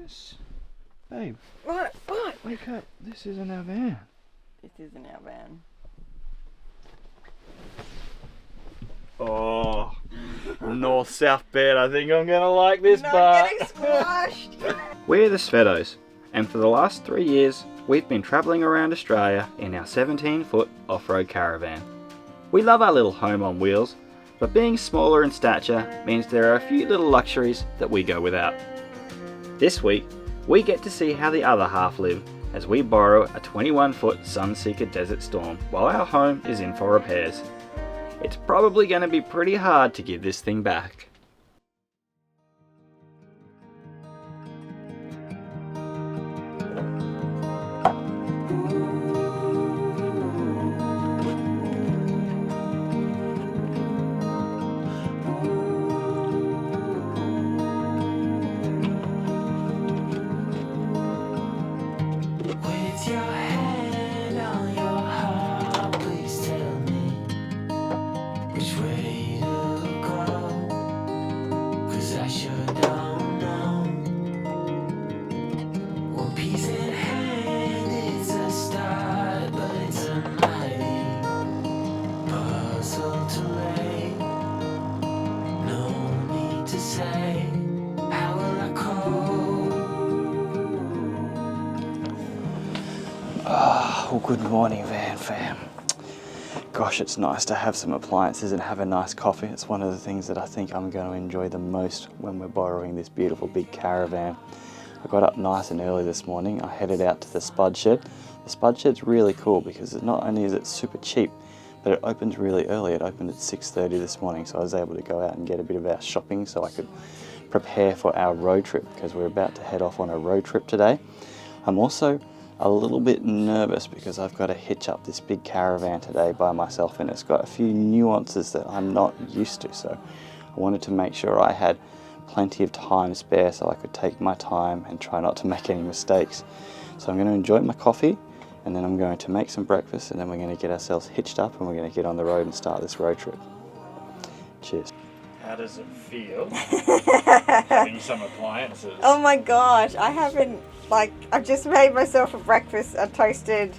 this? Babe. What? Wake up. This isn't our van. This isn't our van. Oh, north-south bed. I think I'm gonna like this Not bar. getting squashed. We're the Svetos, and for the last 3 years, we've been travelling around Australia in our 17-foot off-road caravan. We love our little home on wheels, but being smaller in stature means there are a few little luxuries that we go without. This week, we get to see how the other half live as we borrow a 21-foot Sunseeker Desert Storm while our home is in for repairs. It's probably going to be pretty hard to give this thing back. Well, good morning, VanFam. Gosh, it's nice to have some appliances and have a nice coffee. It's one of the things that I think I'm going to enjoy the most when we're borrowing this beautiful big caravan. I got up nice and early this morning. I headed out to the spud shed. The spud shed's really cool because not only is it super cheap, but it opens really early. It opened at 6:30 this morning, so I was able to go out and get a bit of our shopping so I could prepare for our road trip because we're about to head off on a road trip today. I'm also a little bit nervous because I've got to hitch up this big caravan today by myself, and it's got a few nuances that I'm not used to, so I wanted to make sure I had plenty of time spare so I could take my time and try not to make any mistakes. So I'm going to enjoy my coffee, and then I'm going to make some breakfast, and then we're going to get ourselves hitched up and we're going to get on the road and start this road trip. Cheers. How does it feel having some appliances? Oh my gosh, I've just made myself a breakfast, a toasted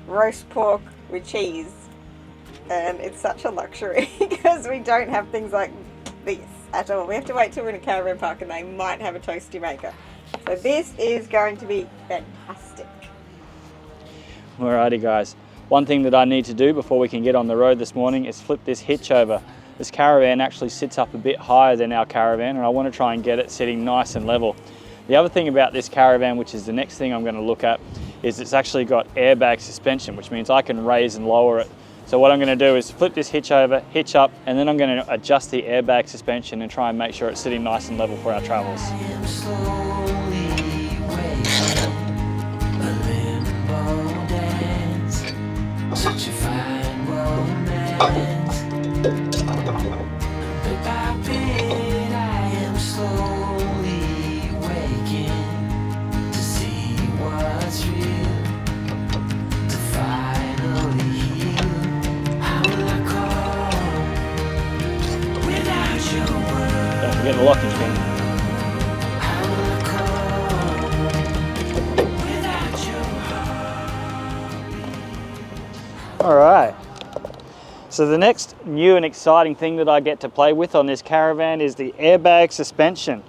roast pork with cheese. And it's such a luxury because we don't have things like this at all. We have to wait till we're in a caravan park and they might have a toasty maker. So this is going to be fantastic. Alrighty guys, one thing that I need to do before we can get on the road this morning is flip this hitch over. This caravan actually sits up a bit higher than our caravan and I want to try and get it sitting nice and level. The other thing about this caravan, which is the next thing I'm going to look at, is it's actually got airbag suspension, which means I can raise and lower it. So what I'm going to do is flip this hitch over, hitch up, and then I'm going to adjust the airbag suspension and try and make sure it's sitting nice and level for our travels. Don't forget the locking pin. Alright, so the next new and exciting thing that I get to play with on this caravan is the airbag suspension.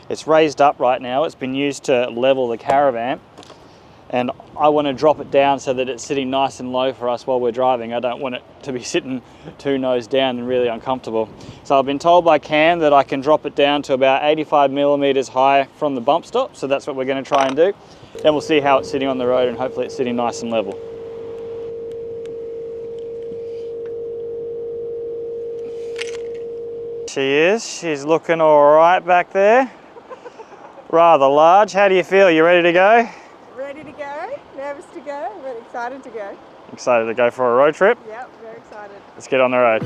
It's raised up right now, it's been used to level the caravan, and I want to drop it down so that it's sitting nice and low for us while we're driving. I don't want it to be sitting two nose down and really uncomfortable. So I've been told by Cam that I can drop it down to about 85 millimeters high from the bump stop, so that's what we're going to try and do. Then we'll see how it's sitting on the road and hopefully it's sitting nice and level. She is, she's looking all right back there. Rather large. How do you feel? You ready to go? Ready to go, nervous to go, but excited to go. Excited to go for a road trip? Yep, very excited. Let's get on the road.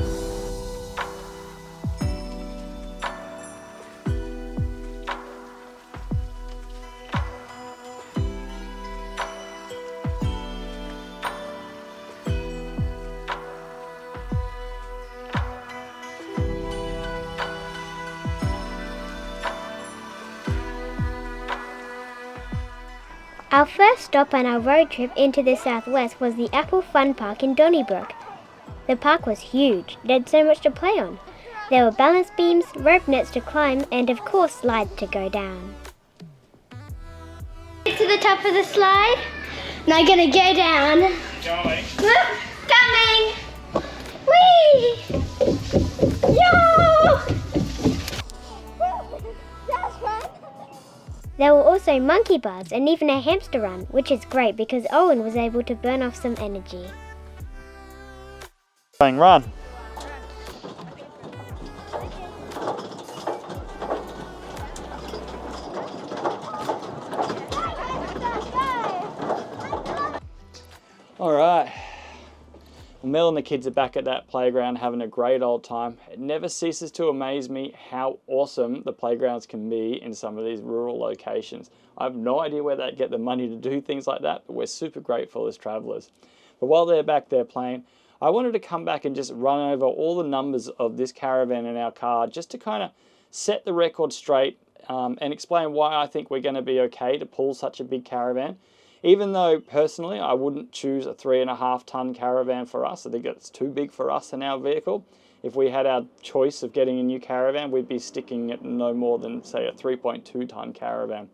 Our first stop on our road trip into the southwest was the Apple Fun Park in Donnybrook. The park was huge, there had so much to play on. There were balance beams, rope nets to climb, and of course slides to go down. Get to the top of the slide. Now gonna go down. Going. Coming! Whee! Yo! That's fun! There were also monkey bars and even a hamster run, which is great because Owen was able to burn off some energy. Going run. All right. Mel and the kids are back at that playground having a great old time. It never ceases to amaze me how awesome the playgrounds can be in some of these rural locations. I have no idea where they get the money to do things like that, but we're super grateful as travellers. But while they're back there playing, I wanted to come back and just run over all the numbers of this caravan in our car just to kind of set the record straight and explain why I think we're going to be okay to pull such a big caravan. Even though personally I wouldn't choose a 3.5 ton caravan for us. I think it's too big for us in our vehicle. If we had our choice of getting a new caravan, we'd be sticking at no more than, say, a 3.2 ton caravan.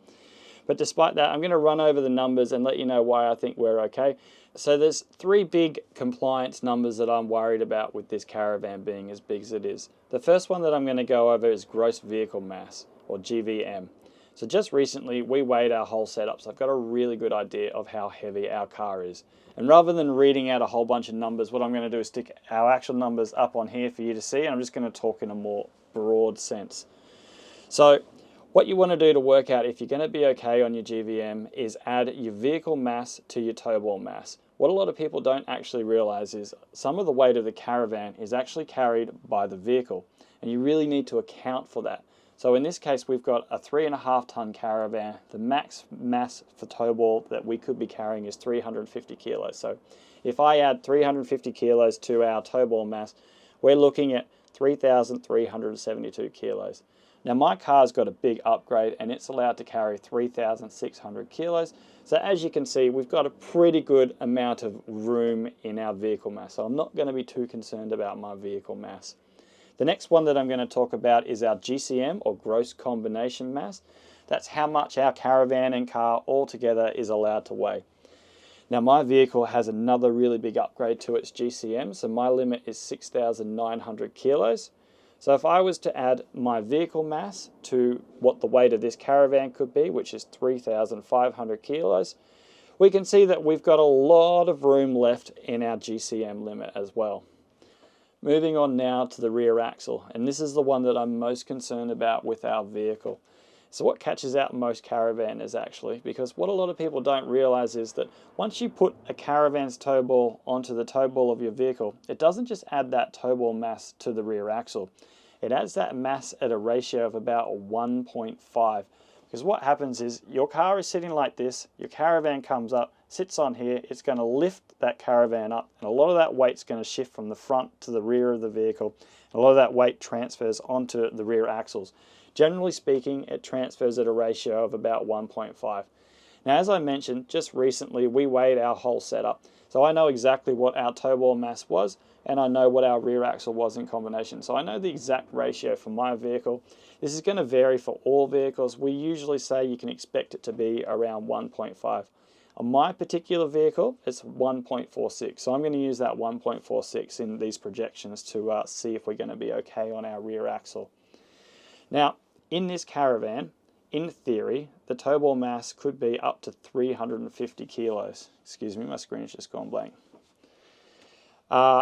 But despite that, I'm going to run over the numbers and let you know why I think we're okay. So there's 3 big compliance numbers that I'm worried about with this caravan being as big as it is. The first one that I'm going to go over is gross vehicle mass, or GVM. So just recently we weighed our whole setup, so I've got a really good idea of how heavy our car is. And rather than reading out a whole bunch of numbers, what I'm going to do is stick our actual numbers up on here for you to see, and I'm just going to talk in a more broad sense. So what you want to do to work out if you're going to be okay on your GVM is add your vehicle mass to your tow ball mass. What a lot of people don't actually realize is some of the weight of the caravan is actually carried by the vehicle, and you really need to account for that. So in this case, we've got a 3.5 ton caravan. The max mass for tow ball that we could be carrying is 350 kilos. So if I add 350 kilos to our tow ball mass, we're looking at 3,372 kilos. Now my car's got a big upgrade and it's allowed to carry 3,600 kilos. So as you can see, we've got a pretty good amount of room in our vehicle mass. So I'm not going to be too concerned about my vehicle mass. The next one that I'm going to talk about is our GCM, or gross combination mass. That's how much our caravan and car altogether is allowed to weigh. Now my vehicle has another really big upgrade to its GCM, so my limit is 6,900 kilos. So if I was to add my vehicle mass to what the weight of this caravan could be, which is 3,500 kilos, we can see that we've got a lot of room left in our GCM limit as well. Moving on now to the rear axle, and this is the one that I'm most concerned about with our vehicle. So what catches out most caravanners actually, because what a lot of people don't realize is that once you put a caravan's tow ball onto the tow ball of your vehicle, it doesn't just add that tow ball mass to the rear axle. It adds that mass at a ratio of about 1.5. Because what happens is your car is sitting like this, your caravan comes up, sits on here, it's going to lift that caravan up, and a lot of that weight's going to shift from the front to the rear of the vehicle. A lot of that weight transfers onto the rear axles. Generally speaking, it transfers at a ratio of about 1.5. Now, as I mentioned, just recently we weighed our whole setup. So I know exactly what our tow ball mass was, and I know what our rear axle was in combination. So I know the exact ratio for my vehicle. This is going to vary for all vehicles. We usually say you can expect it to be around 1.5. On my particular vehicle, it's 1.46. So I'm going to use that 1.46 in these projections to see if we're going to be okay on our rear axle. Now, in this caravan, in theory, the tow ball mass could be up to 350 kilos. Excuse me, my screen's just gone blank.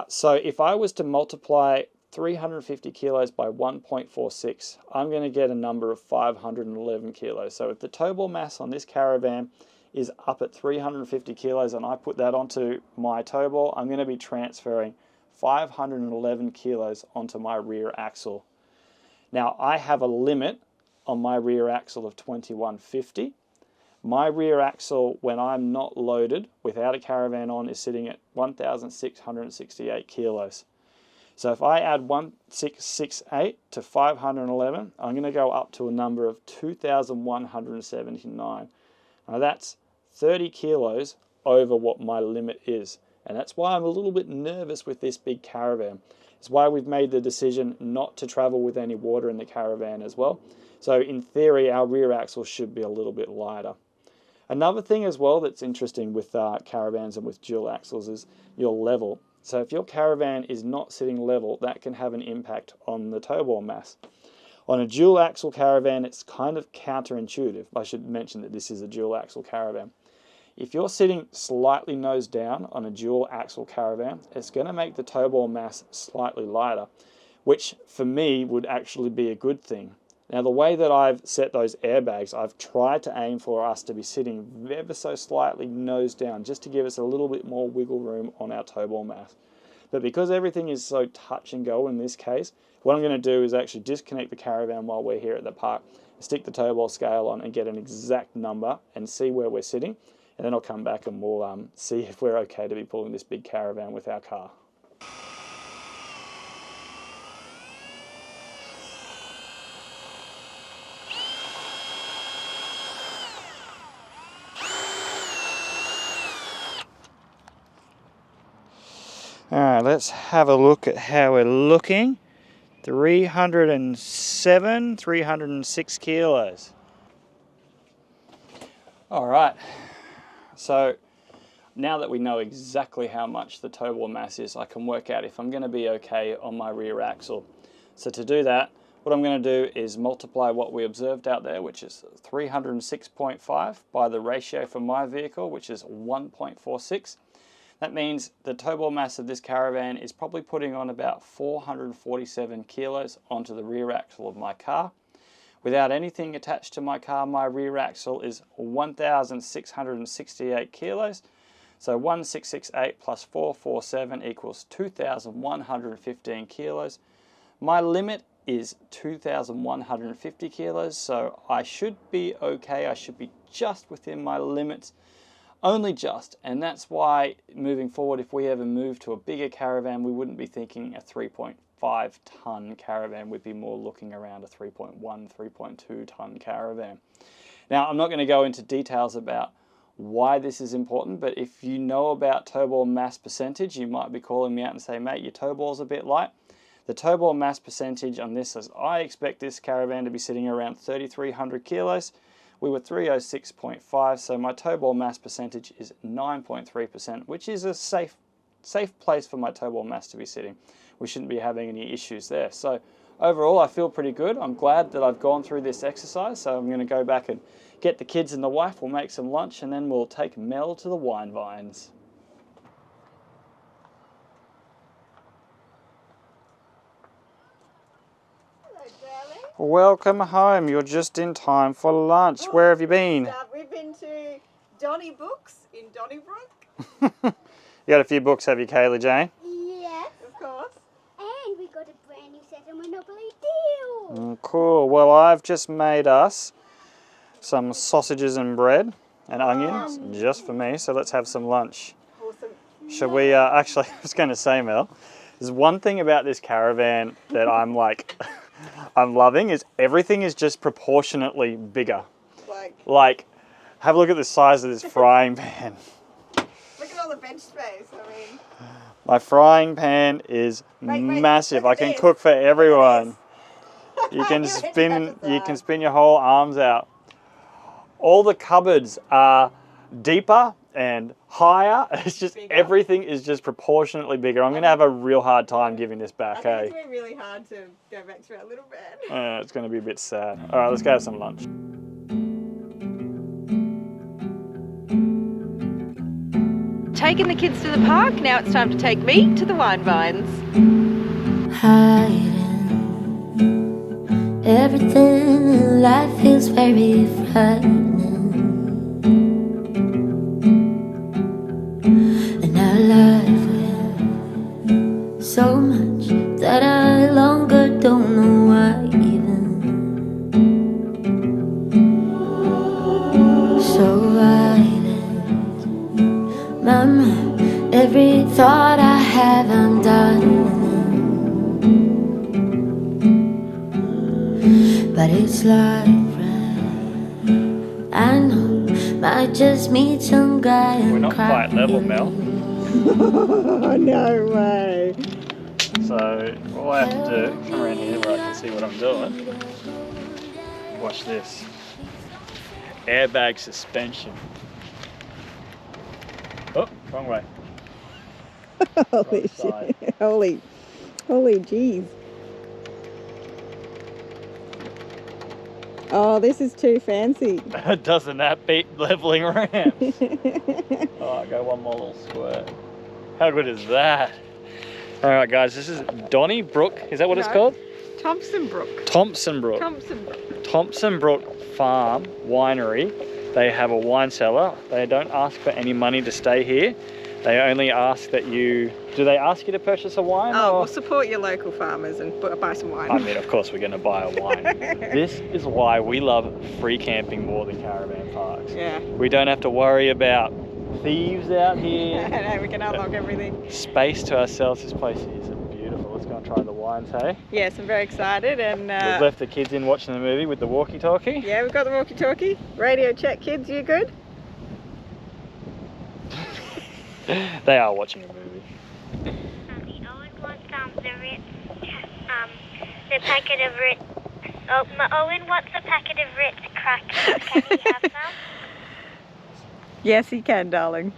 So if I was to multiply 350 kilos by 1.46, I'm going to get a number of 511 kilos. So if the tow ball mass on this caravan is up at 350 kilos and I put that onto my tow ball, I'm going to be transferring 511 kilos onto my rear axle. Now I have a limit on my rear axle of 2150. My rear axle, when I'm not loaded, without a caravan on, is sitting at 1,668 kilos. So if I add 1,668 to 511, I'm going to go up to a number of 2,179. Now that's 30 kilos over what my limit is. And that's why I'm a little bit nervous with this big caravan. It's why we've made the decision not to travel with any water in the caravan as well. So in theory, our rear axle should be a little bit lighter. Another thing as well that's interesting with caravans and with dual axles is your level. So if your caravan is not sitting level, that can have an impact on the tow ball mass. On a dual axle caravan, it's kind of counterintuitive. I should mention that this is a dual axle caravan. If you're sitting slightly nose down on a dual axle caravan, it's going to make the tow ball mass slightly lighter, which for me would actually be a good thing. Now the way that I've set those airbags, I've tried to aim for us to be sitting ever so slightly nose down, just to give us a little bit more wiggle room on our tow ball mass. But because everything is so touch and go in this case, what I'm going to do is actually disconnect the caravan while we're here at the park, stick the tow ball scale on and get an exact number and see where we're sitting. And then I'll come back and we'll see if we're okay to be pulling this big caravan with our car. Alright, let's have a look at how we're looking. 307, 306 kilos. Alright, so now that we know exactly how much the tow ball mass is, I can work out if I'm going to be okay on my rear axle. So to do that, what I'm going to do is multiply what we observed out there, which is 306.5, by the ratio for my vehicle, which is 1.46. That means the tow ball mass of this caravan is probably putting on about 447 kilos onto the rear axle of my car. Without anything attached to my car, my rear axle is 1,668 kilos. So 1668 plus 447 equals 2,115 kilos. My limit is 2,150 kilos, so I should be okay. I should be just within my limits. Only just, and that's why moving forward, if we ever move to a bigger caravan, we wouldn't be thinking a 3.5 ton caravan. We'd be more looking around a 3.1, 3.2 ton caravan. Now, I'm not going to go into details about why this is important, but if you know about tow ball mass percentage, you might be calling me out and say, mate, your tow ball's a bit light. The tow ball mass percentage on this is, I expect this caravan to be sitting around 3,300 kilos. We were 306.5, so my tow ball mass percentage is 9.3%, which is a safe place for my tow ball mass to be sitting. We shouldn't be having any issues there. So overall, I feel pretty good. I'm glad that I've gone through this exercise, so I'm going to go back and get the kids and the wife. We'll make some lunch, and then we'll take Mel to the wine vines. Welcome home. You're just in time for lunch. Oh, where have you been? We've been to Donnybrook in Donnybrook. You got a few books, have you, Kayla Jane? Yes. Of course. And we got a brand new set of Monopoly Deal. Cool. Well, I've just made us some sausages and bread and onions just for me. So let's have some lunch. Awesome. Should we, actually, I was going to say, Mel, there's one thing about this caravan that I'm like, I'm loving is everything is just proportionately bigger. Like, have a look at the size of this frying pan. Look at all the bench space. I mean, My frying pan is massive. look I at can this. cook for everyone. You can You went spin. to the You can side. spin your whole arms out. All the cupboards are deeper and higher. It's just Bigger. everything is just proportionately bigger. I'm gonna have a real hard time giving this I back. think Hey, it's been really hard to go back to our little bed. it's gonna be a bit sad. All right, let's go have some lunch. Taking the kids to the park, now it's time to take me to the wine vines. Hiding everything in life feels very frightening, and I love it so much that I longer don't know why even. So violent, mama, every thought I have I'm done. But it's life, right? I know Might just meet some guy and We're not cry quite level, in Mel. No way. So all I have to do, come around here where I can see what I'm doing. Watch this. Airbag suspension. Oh, wrong way. Holy Wrong side. shit. Holy jeez. Oh, this is too fancy. Doesn't that beat leveling ramps? Oh, go one more little squirt. How good is that? All right, guys, this is Donnybrook. Is that what it's called? Thompson Brook. Thompson Brook. Thompson Brook Farm Winery. They have a wine cellar. They don't ask for any money to stay here. They only ask that you... Do they ask you to purchase a wine? Oh, or? we'll support your local farmers and buy some wine. I mean, of course we're going to buy a wine. This is why we love free camping more than caravan parks. Yeah. We don't have to worry about thieves out here. No, we can unlock everything. Space to ourselves. This place is beautiful. Let's go and try the wines, hey? Yes, I'm very excited and... We've left the kids in watching the movie with the walkie-talkie. Yeah, we've got the walkie-talkie. Radio check, kids, you good? They are watching a movie. The Owen wants the packet of Ritz. Oh, Owen wants a packet of Ritz crackers. Can he have some? Yes, he can, darling.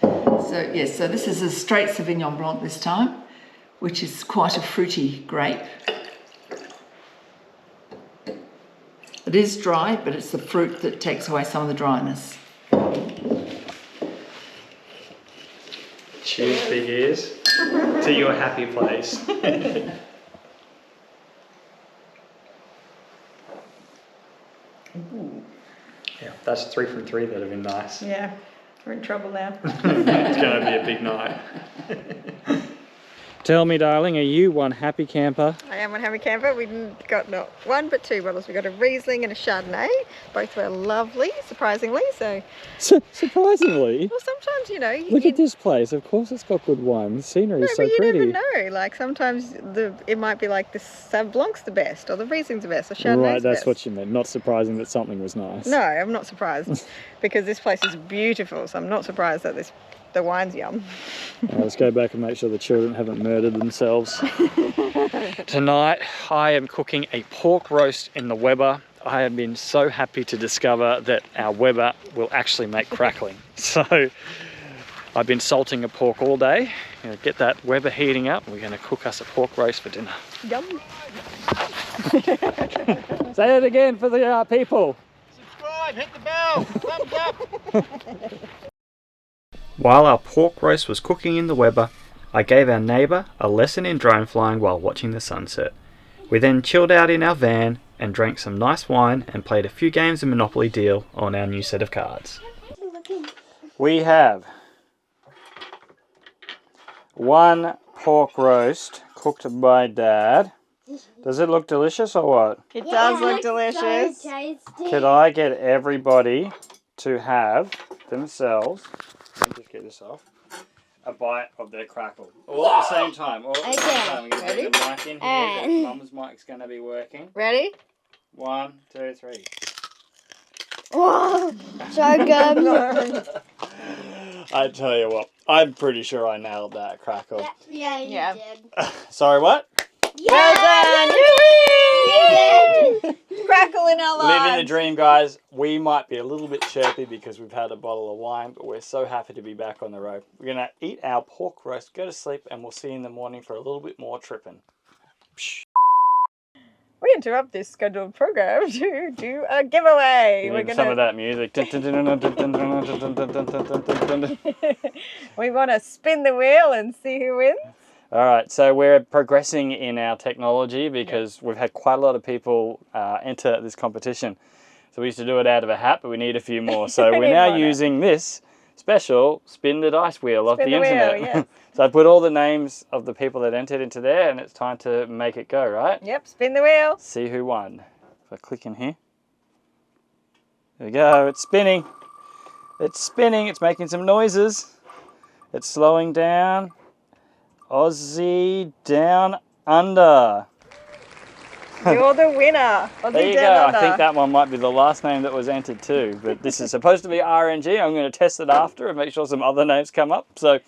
So yes, so this is a straight Sauvignon Blanc this time, which is quite a fruity grape. It is dry, but it's the fruit that takes away some of the dryness. Cheers, big ears, to your happy place. Yeah, that's 3 from 3 that have been nice. Yeah, we're in trouble now. It's going to be a big night. Tell me, darling, are you one happy camper? I am one happy camper. We got not one but two bottles. We got a Riesling and a Chardonnay. Both were lovely, surprisingly. So, Surprisingly, well, sometimes look at this place. Of course, it's got good wine. The scenery is so but you pretty. never know. Like sometimes it might be like the Sauv Blanc's the best, or the Riesling's the best, or Chardonnay's Right, the that's best. what you meant. Not surprising that something was nice. No, I'm not surprised because this place is beautiful. So I'm not surprised that the wine's yum. Let's go back and make sure the children haven't murdered themselves. Tonight, I am cooking a pork roast in the Weber. I have been so happy to discover that our Weber will actually make crackling. So I've been salting a pork all day. Gonna get that Weber heating up. We're gonna cook us a pork roast for dinner. Yum. Say it again for the people. Subscribe, hit the bell, thumbs up. While our pork roast was cooking in the Weber, I gave our neighbour a lesson in drone flying while watching the sunset. We then chilled out in our van and drank some nice wine and played a few games of Monopoly Deal on our new set of cards. We have one pork roast cooked by Dad. Does it look delicious or what? It does look delicious. Could I get everybody to have themselves, let me just get this off, a bite of their crackle? All at the same time. All at the same time. We're going to bring the mic in here. The mum's mic's going to be working. Ready? 1, 2, 3. Whoa, so good. I tell you what, I'm pretty sure I nailed that crackle. Yeah, you Yeah. did. Sorry, what? Well done! Crackle in our lives. Living the dream, guys. We might be a little bit chirpy because we've had a bottle of wine, but we're so happy to be back on the road. We're going to eat our pork roast, go to sleep, and we'll see you in the morning for a little bit more tripping. We interrupt this scheduled program to do a giveaway. We're Some of that music. We want to spin the wheel and see who wins. All right, so we're progressing in our technology because we've had quite a lot of people enter this competition. So we used to do it out of a hat, but we need a few more. So We we're need now more now. using this special spin the dice wheel of the Spin the wheel, internet. yes. So I put all the names of the people that entered into there, and it's time to make it go, right? Yep, spin the wheel. See who won. If I click in here. There we go, it's spinning. It's spinning, it's making some noises. It's slowing down. Aussie Down Under. You're the winner. There you go. I think that one might be the last name that was entered too. But this is supposed to be RNG. I'm going to test it after and make sure some other names come up. So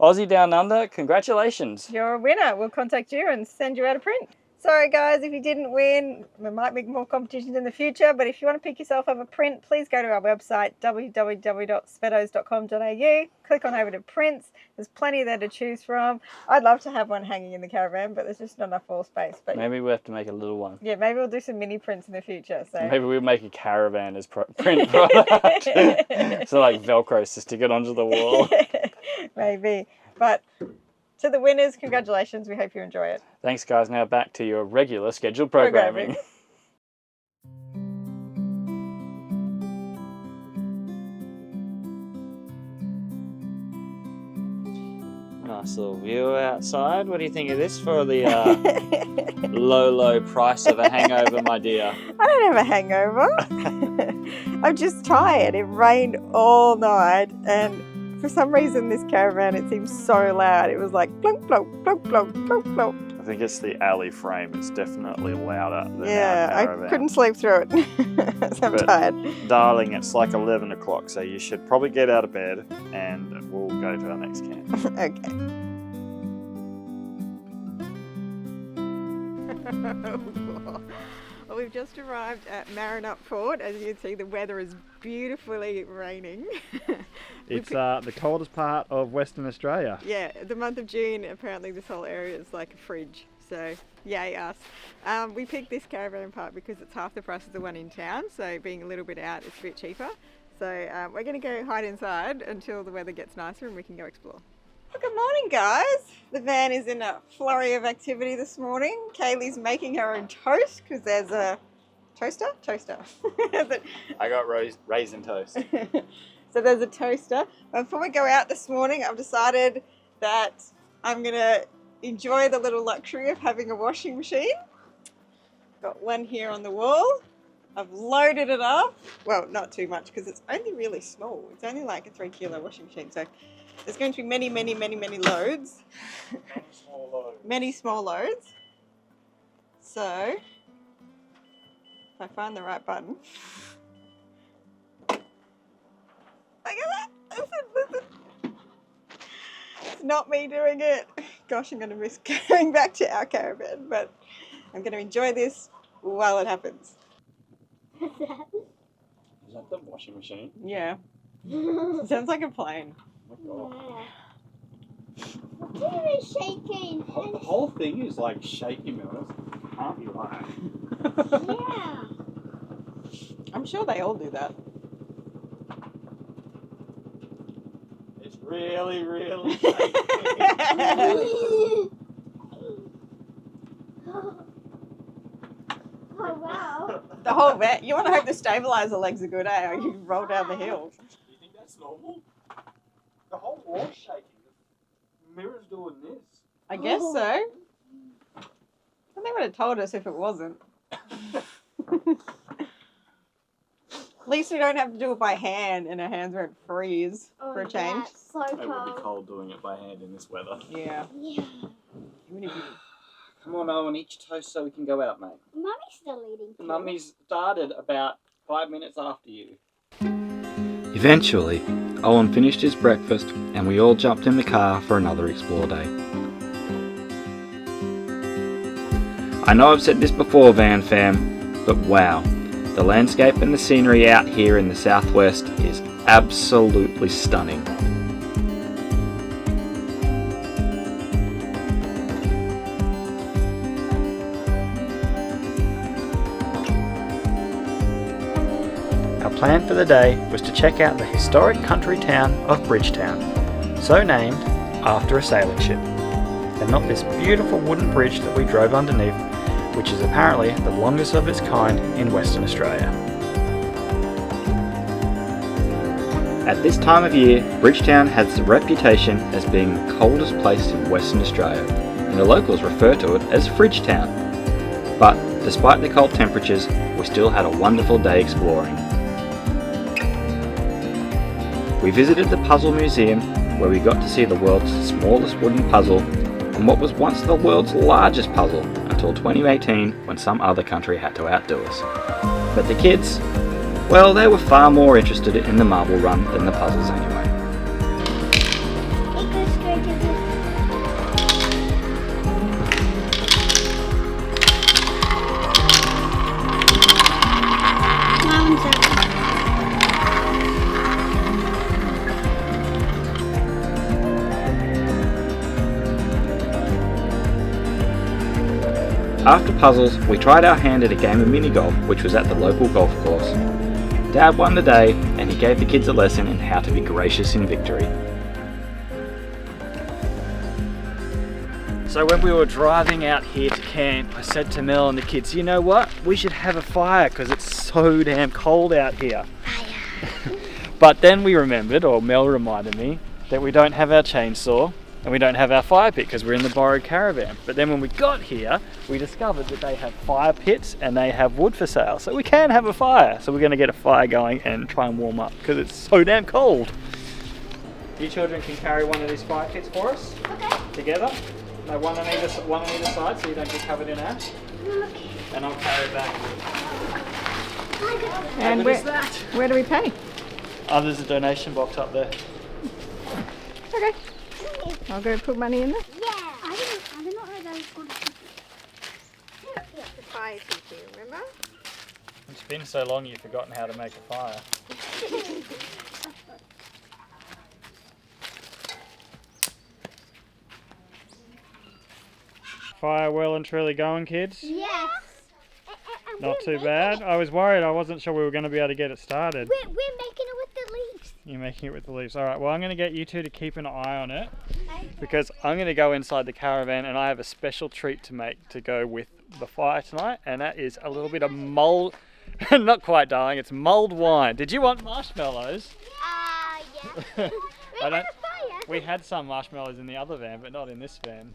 Aussie Down Under, congratulations. You're a winner. We'll contact you and send you out a print. Sorry guys, if you didn't win, we might make more competitions in the future, but if you want to pick yourself up a print, please go to our website, www.spedos.com.au, click on over to prints. There's plenty there to choose from. I'd love to have one hanging in the caravan, but there's just not enough wall space. But maybe we'll have to make a little one. Yeah, maybe we'll do some mini prints in the future. So maybe we'll make a caravan as print product. So like Velcro to stick it onto the wall. Maybe, but to the winners, congratulations. We hope you enjoy it. Thanks, guys. Now back to your regular scheduled programming. Nice little view outside. What do you think of this for the low price of a hangover, my dear? I don't have a hangover. I'm just tired. It rained all night, and for some reason this caravan, it seems so loud. It was like plunk, plunk, plunk, plunk, plunk, plunk. I think it's the alley frame. It's definitely louder than our caravan. I couldn't sleep through it. So I'm tired. Darling, it's like 11 o'clock, so you should probably get out of bed and we'll go to our next camp. Okay. Well, we've just arrived at Marinup Port. As you can see, the weather is beautifully raining. It's the coldest part of Western Australia. Yeah, the month of June, apparently this whole area is like a fridge. So, yay us. We picked this caravan park because it's half the price of the one in town. So being a little bit out, it's a bit cheaper. So we're going to go hide inside until the weather gets nicer and we can go explore. Good morning, guys. The van is in a flurry of activity this morning. Kaylee's making her own toast because there's a toaster. I got raisin toast. So there's a toaster. Before we go out this morning, I've decided that I'm going to enjoy the little luxury of having a washing machine. Got one here on the wall. I've loaded it up. Well, not too much because it's only really small. It's only like a 3 kilo washing machine. So there's going to be many loads. Many small loads. So if I find the right button. Look at that! Listen. It's not me doing it. Gosh, I'm going to miss going back to our caravan, but I'm going to enjoy this while it happens. What's that? Is that the washing machine? Yeah. Sounds like a plane. Oh my God. What are you shaking? The whole thing is like shaky, Mills. Can't be right. Yeah. I'm sure they all do that. It's really shaky. Oh wow. The whole van. You want to hope the stabilizer legs are good, eh? Or you roll down the hill. Do you think that's normal? The whole wall's shaking. The mirror's doing this. I guess so. They would have told us if it wasn't. At least we don't have to do it by hand and our hands won't freeze for a change. That's so It would be cold. cold doing it by hand in this weather. Yeah. Yeah. Come on, Owen, eat your toast so we can go out, mate. Mummy's still eating. Mummy's started about 5 minutes after you. Eventually, Owen finished his breakfast and we all jumped in the car for another explore day. I know I've said this before, VanFam, but wow, the landscape and the scenery out here in the southwest is absolutely stunning. Our plan for the day was to check out the historic country town of Bridgetown, so named after a sailing ship, and not this beautiful wooden bridge that we drove underneath, which is apparently the longest of its kind in Western Australia. At this time of year, Bridgetown has the reputation as being the coldest place in Western Australia, and the locals refer to it as Fridgetown. But despite the cold temperatures, we still had a wonderful day exploring. We visited the Puzzle Museum, where we got to see the world's smallest wooden puzzle and what was once the world's largest puzzle until 2018 when some other country had to outdo us. But the kids, well, they were far more interested in the marble run than the puzzles anyway. It goes straight to this. After puzzles, we tried our hand at a game of mini golf, which was at the local golf course. Dad won the day, and he gave the kids a lesson in how to be gracious in victory. So when we were driving out here to camp, I said to Mel and the kids, you know what? We should have a fire because it's so damn cold out here. But then we remembered, or Mel reminded me, that we don't have our chainsaw and we don't have our fire pit because we're in the borrowed caravan. But then when we got here, we discovered that they have fire pits and they have wood for sale. So we can have a fire. So we're going to get a fire going and try and warm up because it's so damn cold. You children can carry one of these fire pits for us. Okay. Together. No, one on either side so you don't get covered in ash. Okay. And I'll carry it back. And where do we pay? Oh, there's a donation box up there. Okay. I'll go put money in there. Yeah. I don't know how that's going to be. Yeah, the fire tissue, remember? It's been so long you've forgotten how to make a fire. Fire well and truly going, kids? Yes. Not too bad. I was worried. I wasn't sure we were going to be able to get it started. We're making it with the leaves. You're making it with the leaves. All right, well, I'm going to get you two to keep an eye on it because I'm going to go inside the caravan and I have a special treat to make to go with the fire tonight, and that is a little bit of mulled, not quite, darling, it's mulled wine. Did you want marshmallows? Yeah. We had some marshmallows in the other van, but not in this van.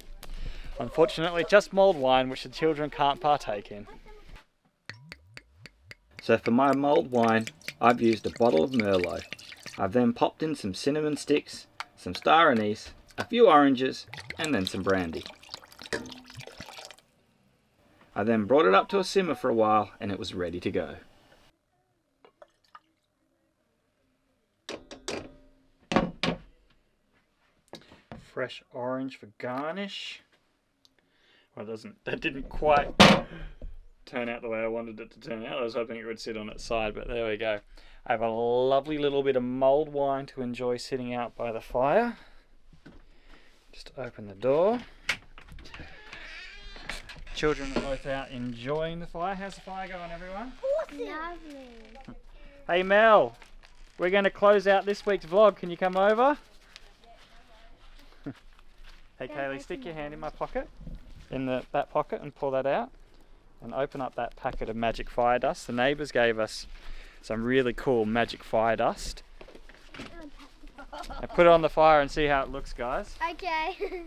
Unfortunately, just mulled wine, which the children can't partake in. So for my mulled wine, I've used a bottle of Merlot. I've then popped in some cinnamon sticks, some star anise, a few oranges, and then some brandy. I then brought it up to a simmer for a while, and it was ready to go. Fresh orange for garnish. Well, that didn't quite turn out the way I wanted it to turn out. I was hoping it would sit on its side, but there we go. I have a lovely little bit of mulled wine to enjoy sitting out by the fire. Just open the door. Children are both out enjoying the fire. How's the fire going, everyone? Lovely. Hey Mel, we're going to close out this week's vlog. Can you come over? Hey Kaylee, stick your hand in my pocket, in that pocket, and pull that out. And open up that packet of magic fire dust. The neighbours gave us some really cool magic fire dust. And put it on the fire and see how it looks, guys. Okay.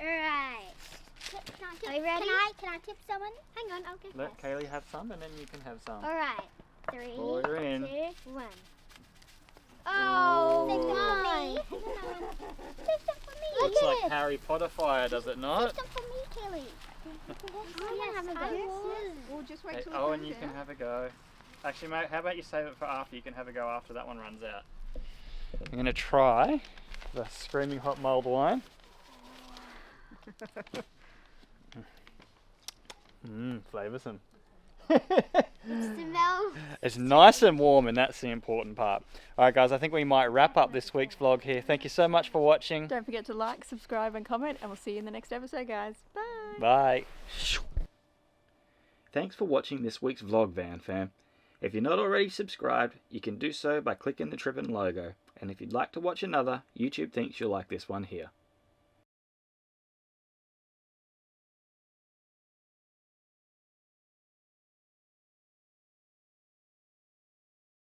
Alright. Are you ready? Can I tip someone? Hang on, I'll get Let Kaylee have some and then you can have some. Alright. 3, Pour her in. 2, 1. Oh, Ooh. Save some for me. Looks like Harry Potter fire, does it not? Save some for me, Kelly. We'll just wait till Oh, and you can have a go. Actually, mate, how about you save it for after? You can have a go after that one runs out. I'm going to try the screaming hot mulled wine. Flavoursome. Smells. It's nice and warm, and that's the important part. Alright guys, I think we might wrap up this week's vlog here. Thank you so much for watching. Don't forget to like, subscribe and comment, and we'll see you in the next episode, guys. Bye! Bye. Thanks for watching this week's vlog, VanFam. If you're not already subscribed, you can do so by clicking the Trippin logo. And if you'd like to watch another, YouTube thinks you'll like this one here.